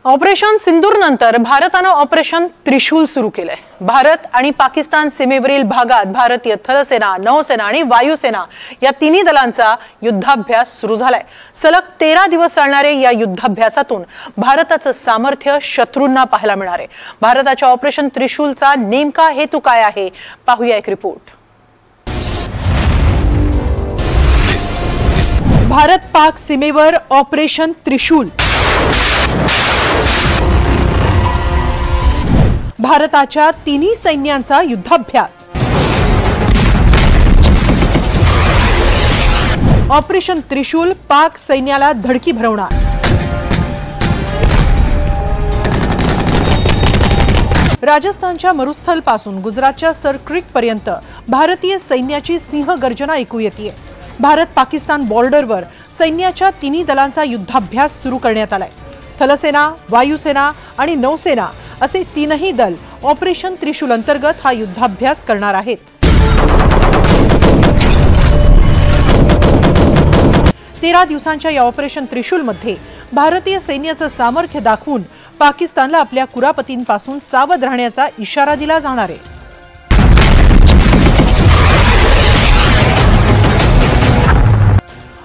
Operation Sindoor नंतर भारताने operation त्रिशूल सुरू केलंय। भारत आणि पाकिस्तान सीमेवरील भागात भारतीय थलसेना, नौसेना आणि वायुसेना या तिन्ही दलांचा युद्धाभ्यास सुरू झालाय। सलग 13 दिवस चालणारे या युद्धाभ्यासातून भारताचं सामर्थ्य शत्रूंना पाहायला मिळणार आहे। भारताच्या ऑपरेशन त्रिशूलचा नेमका हेतू काय आहे, पाहूया एक रिपोर्ट। भारत पाक सीमेवर ऑपरेशन त्रिशूल। भारताच्या तिन्ही सैन्यांचा युद्धाभ्यास। ऑपरेशन त्रिशूल पाक सैन्याला धडकी भरवणार। राजस्थानच्या मरुस्थल पासून गुजरातच्या सरक्रीक पर्यंत भारतीय सैन्याची सिंहगर्जना ऐकू येते। भारत पाकिस्तान बॉर्डरवर सैन्याच्या तिन्ही दलांचा युद्धाभ्यास सुरू करण्यात आलाय। थलसेना, वायुसेना आणि नौसेना असे तीनही दल ऑपरेशन त्रिशूल अंतर्गत हा युद्धाभ्यास करणार आहेत। 13 दिवसांच्या या ऑपरेशन त्रिशूलमध्ये भारतीय सैन्याचं सामर्थ्य दाखवून पाकिस्तानला आपल्या कुरापतींपासून सावध राहण्याचा इशारा दिला जाणार आहे।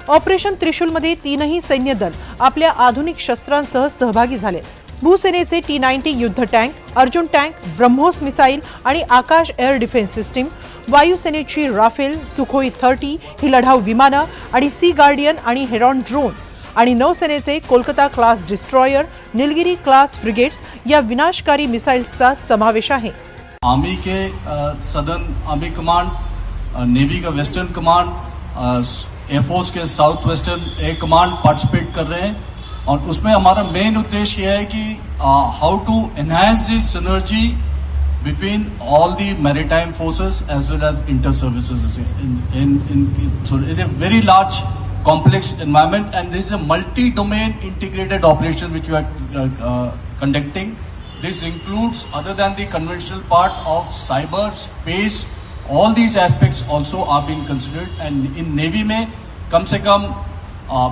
ऑपरेशन त्रिशूलमध्ये तीनही सैन्य दल आपल्या आधुनिक शस्त्रांसह सहभागी झाले। भूसेनेचे T-90 युद्ध tank, Arjun tank, BrahMos missile आणि आकाश एअर डिफेन्स सिस्टीम, वायुसेनेची राफेल, सुखोई 30 ही लढाऊ विमानं आणि सी गार्डियन आणि हेरॉन ड्रोन आणि नौसेनेचे Kolkata class destroyer, Nilgiri class frigates या विनाशकारी मिसाइल्सचा समावेश आहे। आर्मी के सदर्न आर्मी कमांड, नेवी का वेस्टर्न कमांड, एयरफोर्स के south western air command participate कर रहे हैं और उसमें हमारा मेन उद्देश्य यह है कि how to enhance this synergy between all the maritime forces as well as inter services so it's a very large complex environment and this is a multi-domain integrated operation which we are conducting. This includes, other than the conventional part of cyber, space, all these aspects also are being considered and in Navy में कम से कम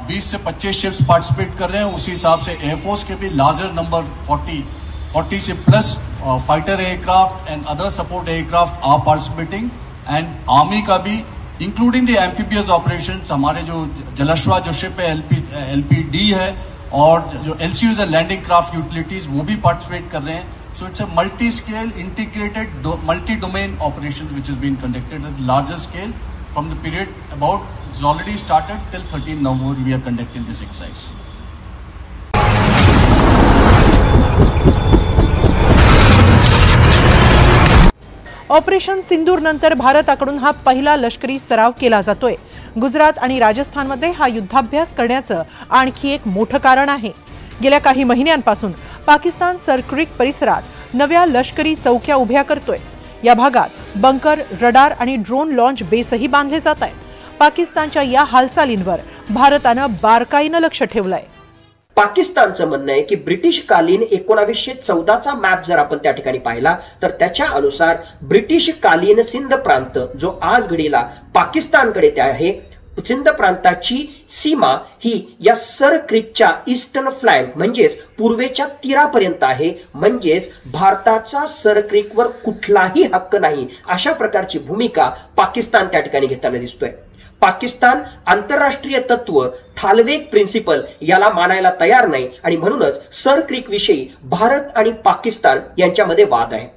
20 से 25 ships participate कर रहे हैं। उसी हिसाब से air force के भी larger number 40 से plus fighter aircraft and other support aircraft are participating and army का भी इंक्लूडिंग द एम्फीबियस ऑपरेशंस, हमारे जो जलश्वा जो शिप है LPD है और जो LCUs है लैंडिंग क्राफ्ट यूटिलिटीज, वो भी पार्टिसिपेट कर रहे हैं। So it's a multi-scale, integrated, multi-domain operations which is being conducted at larger scale from the period about, it's already started till 13 November we are conducting this exercise. Operation Sindoor नंतर भारताकडून हा पहिला लष्करी सराव केला जातोय। गुजरात आणि राजस्थानमध्ये हा युद्धाभ्यास करण्याचं आणखी एक मोठं कारण आहे। गेल्या काही महिन्यांपासून पाकिस्तान सरक्रीक परिसरात नव्या लष्करी चौक्या उभ्या करतोय। या भागात बंकर, रडार आणि ड्रोन लॉन्च बेसही बांधले जात आहेत। पाकिस्तानच्या या हालचालींवर भारतानं बारकाईनं लक्ष ठेवलंय। पाकिस्तानचं म्हणणं आहे की ब्रिटिश कालीन 1914चा मॅप जर आपण त्या ठिकाणी पाहिला तर त्याच्या अनुसार ब्रिटिश कालीन सिंध प्रांत जो आज घडीला पाकिस्तानकडे आहे, सिंध प्रांताची सीमा ही या सर क्रीकच्या ईस्टर्न फ्लँक म्हणजेच पूर्वेच्या तीरापर्यंत आहे। म्हणजेच भारताचा सर क्रीकवर कुठलाही हक्क नाही, अशा प्रकारची भूमिका पाकिस्तान त्या ठिकाणी घेताना दिसतोय। पाकिस्तान आंतरराष्ट्रीय तत्व थालवेक प्रिन्सिपल याला मानायला तयार नाही आणि म्हणूनच सर क्रीक विषयी भारत आणि पाकिस्तान यांच्यामध्ये वाद आहे।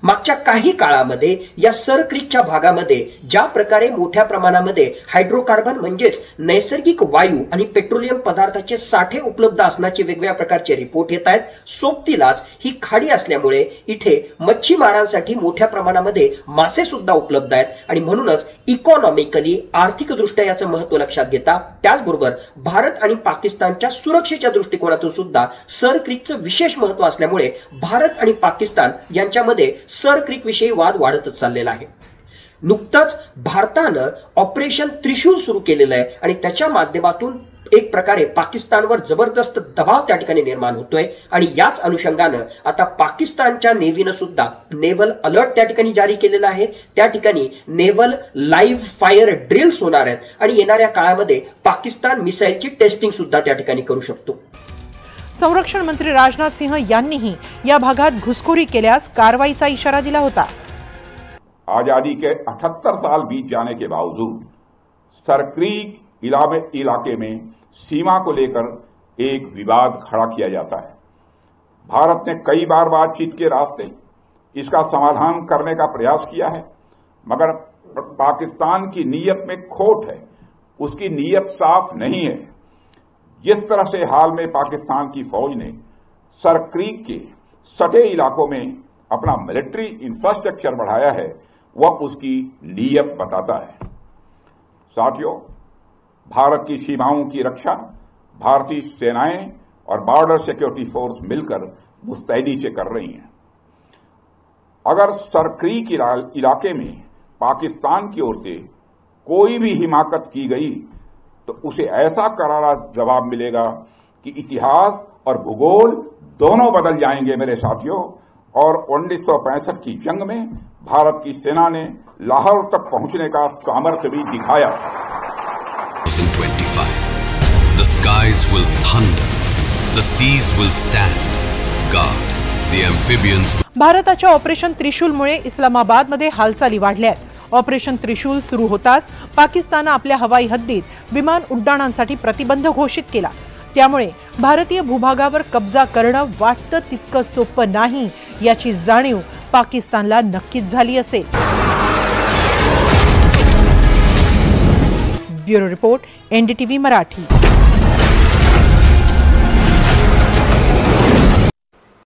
मागच्या काही काळामध्ये या सर क्रीकच्या भागामध्ये ज्या प्रकारे मोठ्या प्रमाणामध्ये हायड्रोकार्बन म्हणजेच नैसर्गिक वायू आणि पेट्रोलियम पदार्थाचे साठे उपलब्ध असण्याचे वेगवेगळ्या प्रकारचे रिपोर्ट येत आहेत। सोबतीलाच ही खाडी असल्यामुळे इथे मच्छीमारांसाठी मोठ्या प्रमाणामध्ये मासे सुद्धा उपलब्ध आहेत आणि म्हणूनच इकॉनॉमिकली आर्थिकदृष्ट्या याचं महत्त्व लक्षात घेता त्याचबरोबर भारत आणि पाकिस्तानच्या सुरक्षेच्या दृष्टिकोनातून सुद्धा सर क्रीकचं विशेष महत्त्व असल्यामुळे भारत आणि पाकिस्तान यांच्यामध्ये सर क्रीक विषयी वाद वाढतच चाललेला आहे। नुकताच भारतानं ऑपरेशन त्रिशूल सुरू केलेलं आहे आणि त्याच्या माध्यमातून एक प्रकारे पाकिस्तानवर जबरदस्त दबाव त्या ठिकाणी निर्माण होतोय आणि याच अनुषंगानं आता पाकिस्तानच्या नेव्हीनं सुद्धा नेव्हल अलर्ट त्या ठिकाणी जारी केलेला आहे। त्या ठिकाणी नेव्हल लाईव्ह फायर ड्रिल्स होणार आहेत आणि येणाऱ्या काळामध्ये पाकिस्तान मिसाईलची टेस्टिंग सुद्धा त्या ठिकाणी करू शकतो। संरक्षण मंत्री राजनाथ सिंह यांनीही या भागात घुसखोरी केल्यास कारवाईचा इशारा दिला होता। आजादी के 78 साल बीत जाने के बावजूद सरक्रीक इलाके में सीमा को लेकर एक विवाद खड़ा किया जाता है। भारत ने कई बार बातचीत के रास्ते इसका समाधान करने का प्रयास किया है, मगर पाकिस्तान की नीयत में खोट है, उसकी नीयत साफ नहीं है। जिस तरह से हाल में पाकिस्तान की फौज ने सरक्रीक के सटे इलाकों में अपना मिलिट्री इंफ्रास्ट्रक्चर बढ़ाया है, वह उसकी नीयत बताता है। साथियों, भारत की सीमाओं की रक्षा भारतीय सेनाएं और बॉर्डर सिक्योरिटी फोर्स मिलकर मुस्तैदी से कर रही हैं। अगर सरक्रीक इलाके में पाकिस्तान की ओर से कोई भी हिमाकत की गई तो उसे ऐसा करारा जवाब मिलेगा कि इतिहास और भूगोल दोनों बदल जाएंगे मेरे साथियों। और 1965 की जंग में भारत की सेना ने लाहौर तक पहुंचने का सामर्थ्य भी दिखाया। 2025, the skies will thunder, the seas will stand guard, the amphibians. भारताच्या ऑपरेशन त्रिशूलमुळे इस्लामाबादमध्ये हालचाली वाढल्यात। ऑपरेशन त्रिशूल सुरू होताच पाकिस्तानने आपल्या हवाई हद्दीत विमान उड्डाणांसाठी प्रतिबंध घोषित केला। त्यामुळे भारतीय भूभागावर कब्जा करणं वाटतं तितकं सोपं नाही याची जाणीव पाकिस्तानला नक्कीच झाली असेल। Bureau report, NDTV Marathi.